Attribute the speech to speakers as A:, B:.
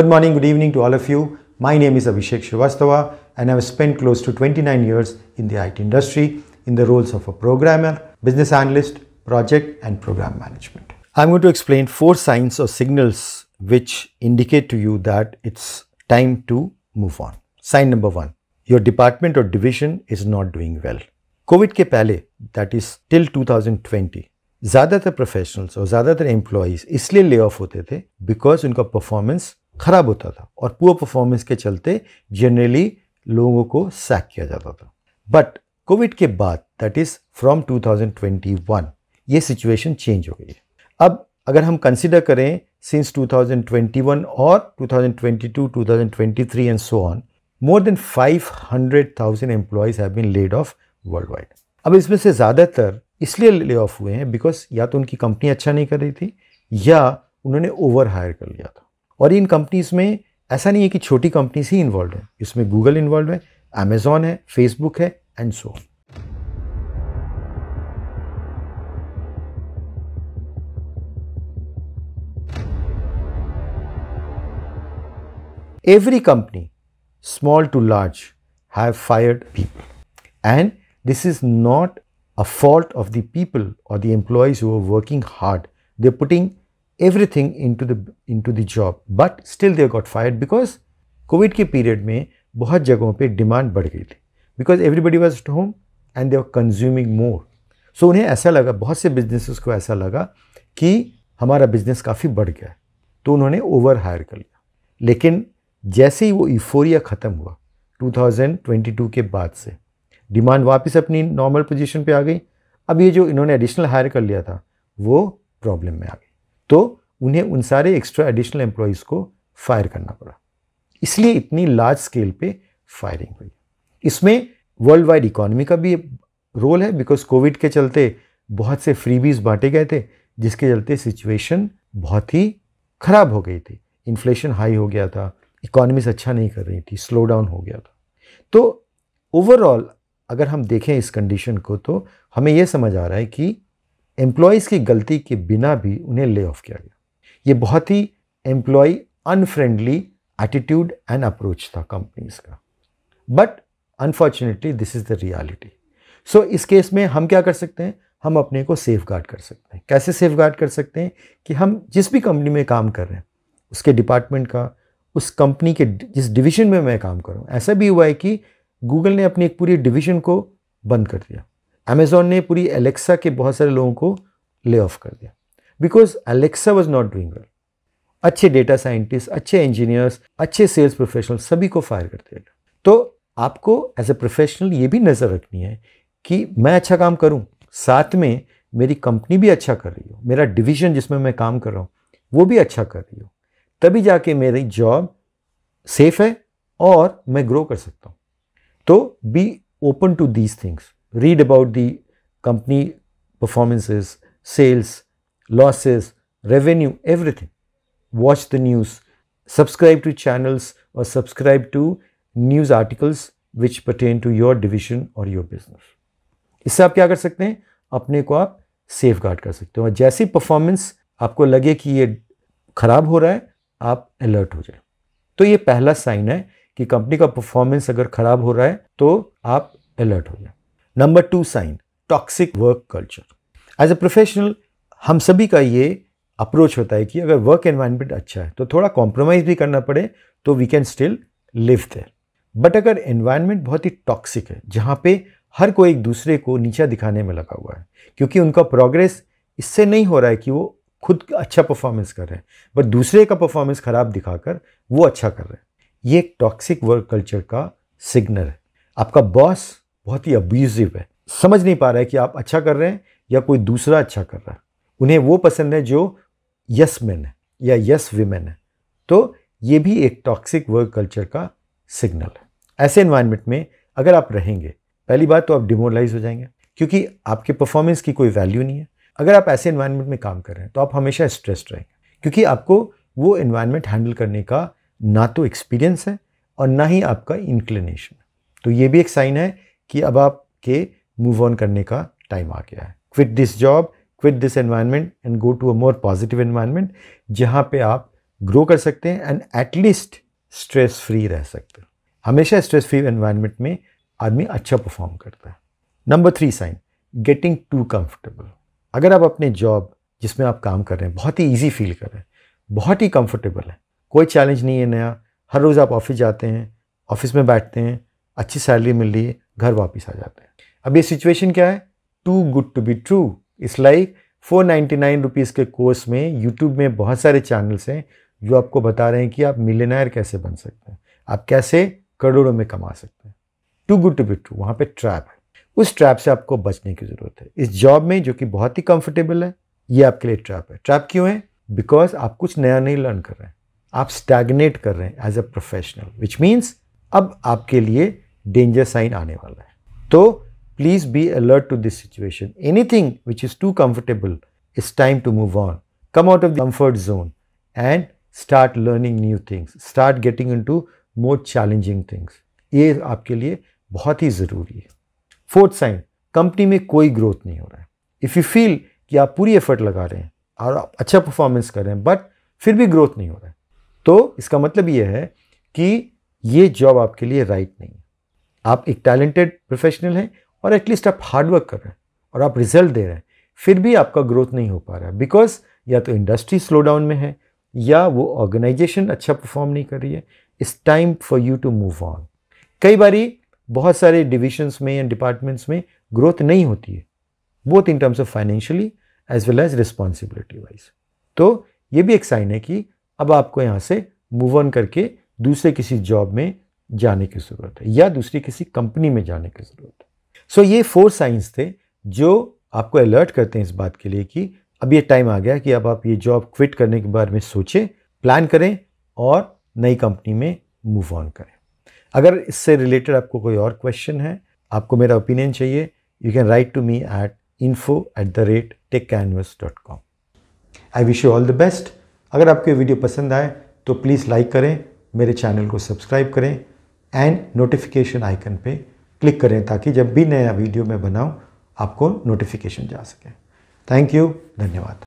A: Good morning, good evening to all of you. My name is Abhishek Shrivastava and I have spent close to 29 years in the IT industry in the roles of a programmer, business analyst, project and program management. I'm going to explain 4 signs or signals which indicate to you that it's time to move on. Sign number 1, your department or division is not doing well. COVID के पहले, that is till 2020, ज़्यादातर professionals और ज़्यादातर employees इसलिए lay off होते थे because उनका performance खराब होता था और पुअर परफॉर्मेंस के चलते जनरली लोगों को सैक किया जाता था. बट कोविड के बाद दैट इज फ्रॉम 2021 ये सिचुएशन चेंज हो गई है. अब अगर हम कंसिडर करें सिंस 2021 और 2022, 2023 and so on, more than 500,000 employees have been laid off world wide. अब इसमें से ज़्यादातर इसलिए ले ऑफ हुए हैं बिकॉज या तो उनकी कंपनी अच्छा नहीं कर रही थी या उन्होंने ओवर हायर कर लिया था. और इन कंपनीज में ऐसा नहीं है कि छोटी कंपनीज ही इन्वॉल्व है, इसमें गूगल इन्वॉल्व है, अमेजॉन है, फेसबुक है and so on. Every company, small to large, have fired people. And this is not a fault of the people or the employees who are working hard. They're putting everything into the job, but still they got fired because COVID के period में बहुत जगहों पे demand बढ़ गई थी because everybody was at home and they were consuming more. So उन्हें ऐसा लगा, बहुत से businesses को ऐसा लगा कि हमारा business काफ़ी बढ़ गया है, तो उन्होंने ओवर हायर कर लिया. लेकिन जैसे ही वो यूफोरिया ख़त्म हुआ 2022 के बाद से डिमांड वापस अपनी नॉर्मल पोजीशन पे आ गई. अब ये जो इन्होंने एडिशनल हायर कर लिया था वो प्रॉब्लम में आ गई, तो उन्हें उन सारे एक्स्ट्रा एडिशनल एम्प्लॉयज़ को फायर करना पड़ा. इसलिए इतनी लार्ज स्केल पे फायरिंग हुई. इसमें वर्ल्ड वाइड इकोनॉमी का भी रोल है बिकॉज कोविड के चलते बहुत से फ्रीबीज बांटे गए थे जिसके चलते सिचुएशन बहुत ही ख़राब हो गई थी. इन्फ्लेशन हाई हो गया था, इकोनॉमी अच्छा नहीं कर रही थी, स्लो डाउन हो गया था. तो ओवरऑल अगर हम देखें इस कंडीशन को तो हमें यह समझ आ रहा है कि एम्प्लॉयज़ की गलती के बिना भी उन्हें ले ऑफ किया गया. ये बहुत ही employee unfriendly attitude and approach था कंपनीज का. But unfortunately this is the reality. So इस केस में हम क्या कर सकते हैं, हम अपने को सेफ गार्ड कर सकते हैं. कैसे सेफ गार्ड कर सकते हैं कि हम जिस भी कंपनी में काम कर रहे हैं उसके डिपार्टमेंट का, उस कंपनी के जिस डिवीज़न में मैं काम कर रहा हूँ. ऐसा भी हुआ है कि गूगल ने अपनी एक पूरी डिवीज़न को बंद कर दिया, अमेजॉन ने पूरी एलेक्सा के बहुत सारे लोगों को ले ऑफ कर दिया because Alexa was not doing well. अच्छे डेटा साइंटिस्ट, अच्छे इंजीनियर्स, अच्छे सेल्स प्रोफेशनल सभी को फायर कर दिया. तो आपको एज ए प्रोफेशनल ये भी नज़र रखनी है कि मैं अच्छा काम करूँ, साथ में मेरी कंपनी भी अच्छा कर रही हो, मेरा डिवीज़न जिसमें मैं काम कर रहा हूँ वो भी अच्छा कर रही हो, तभी जाके मेरी जॉब सेफ है और मैं ग्रो कर सकता हूँ. तो be open to these things, read about the company performances, sales, losses, revenue, everything. Watch the news, subscribe to channels और subscribe to news articles which pertain to your division और your business. इससे आप क्या कर सकते हैं, अपने को आप सेफ गार्ड कर सकते हो और जैसी परफॉर्मेंस आपको लगे कि ये खराब हो रहा है आप अलर्ट हो जाए. तो ये पहला साइन है कि कंपनी का परफॉर्मेंस अगर खराब हो रहा है तो आप अलर्ट हो जाए. Number 2 sign, toxic work culture. As a professional हम सभी का ये अप्रोच होता है कि अगर वर्क एनवायरनमेंट अच्छा है तो थोड़ा कॉम्प्रोमाइज़ भी करना पड़े तो we can still live there. But अगर एनवायरनमेंट बहुत ही टॉक्सिक है जहाँ पे हर कोई एक दूसरे को नीचा दिखाने में लगा हुआ है क्योंकि उनका प्रोग्रेस इससे नहीं हो रहा है कि वो खुद अच्छा परफॉर्मेंस कर रहे हैं बट दूसरे का परफॉर्मेंस खराब दिखाकर वो अच्छा कर रहे हैं, ये एक टॉक्सिक वर्क कल्चर का सिग्नल है. आपका बॉस बहुत ही अब्यूजिव है, समझ नहीं पा रहा है कि आप अच्छा कर रहे हैं या कोई दूसरा अच्छा कर रहा है. उन्हें वो पसंद है जो यस मैन है या यस विमेन है. तो ये भी एक टॉक्सिक वर्क कल्चर का सिग्नल है. ऐसे एनवायरनमेंट में अगर आप रहेंगे, पहली बात तो आप डिमोरलाइज हो जाएंगे क्योंकि आपके परफॉर्मेंस की कोई वैल्यू नहीं है. अगर आप ऐसे एनवायरनमेंट में काम कर रहे हैं तो आप हमेशा स्ट्रेस्ड रहेंगे क्योंकि आपको वो एनवायरनमेंट हैंडल करने का ना तो एक्सपीरियंस है और ना ही आपका इंक्लिनेशन है. तो ये भी एक साइन है कि अब आपके मूव ऑन करने का टाइम आ गया है. Quit this job, quit this environment and go to a more positive environment जहाँ पे आप ग्रो कर सकते हैं एंड एटलीस्ट स्ट्रेस फ्री रह सकते हैं। हमेशा स्ट्रेस फ्री एनवायरनमेंट में आदमी अच्छा परफॉर्म करता है। Number 3 sign, getting too comfortable. अगर आप अपने जॉब जिसमें आप काम कर रहे हैं बहुत ही ईजी फील कर रहे हैं, बहुत ही कंफर्टेबल है, कोई चैलेंज नहीं है नया, हर रोज़ आप ऑफिस जाते हैं, ऑफिस में बैठते हैं, अच्छी सैलरी मिल रही है, घर वापस आ जाते हैं। अब ये सिचुएशन क्या है? Too good to be true. It's like 499 rupees के कोर्स में यूट्यूब में बहुत सारे चैनल्स हैं जो आपको बता रहे हैं कि आप मिलियनेयर कैसे बन सकते हैं, आप कैसे करोड़ों में कमा सकते हैं। Too good to be true, वहाँ पे ट्रैप है। उस ट्रैप से आपको बचने की ज़रूरत है। इस जॉब में जो कि बहुत ही कंफर्टेबल है, ये आपके लिए ट्रैप है। ट्रैप क्यों है? बिकॉज आप कुछ नया नहीं लर्न कर रहे हैं, आप स्टैग्नेट कर रहे हैं as a professional, which means अब आपके लिए डेंजर साइन आने वाला है। तो please be alert to this situation. Anything which is too comfortable, it's time to move on, come out of the comfort zone and start learning new things, start getting into more challenging things. ये आपके लिए बहुत ही ज़रूरी है। 4th sign, company में कोई growth नहीं हो रहा है। इफ़ यू फील कि आप पूरी एफर्ट लगा रहे हैं और आप अच्छा परफॉर्मेंस कर रहे हैं बट फिर भी ग्रोथ नहीं हो रहा है, तो इसका मतलब ये है कि ये जॉब आपके लिए राइट नहीं है। आप एक टैलेंटेड प्रोफेशनल हैं और एटलीस्ट आप हार्डवर्क कर रहे हैं और आप रिजल्ट दे रहे हैं, फिर भी आपका ग्रोथ नहीं हो पा रहा है बिकॉज या तो इंडस्ट्री स्लो डाउन में है या वो ऑर्गेनाइजेशन अच्छा परफॉर्म नहीं कर रही है। It's time for you to move on. कई बारी बहुत सारे डिविजन्स में या डिपार्टमेंट्स में ग्रोथ नहीं होती है, both in terms of financially as well as responsibility wise. तो ये भी एक साइन है कि अब आपको यहाँ से मूव ऑन करके दूसरे किसी जॉब में जाने की ज़रूरत है या दूसरी किसी कंपनी में जाने की ज़रूरत है। सो ये 4 साइंस थे जो आपको अलर्ट करते हैं इस बात के लिए कि अब ये टाइम आ गया कि अब आप ये जॉब क्विट करने के बारे में सोचें, प्लान करें और नई कंपनी में मूव ऑन करें। अगर इससे रिलेटेड आपको कोई और क्वेश्चन है, आपको मेरा ओपिनियन चाहिए, you can write to me at info@techcanvas.com। I wish you all the best. अगर आपको ये वीडियो पसंद आए तो प्लीज़ लाइक करें, मेरे चैनल को सब्सक्राइब करें एंड नोटिफिकेशन आइकन पे क्लिक करें ताकि जब भी नया वीडियो मैं बनाऊं आपको नोटिफिकेशन जा सके। थैंक यू, धन्यवाद।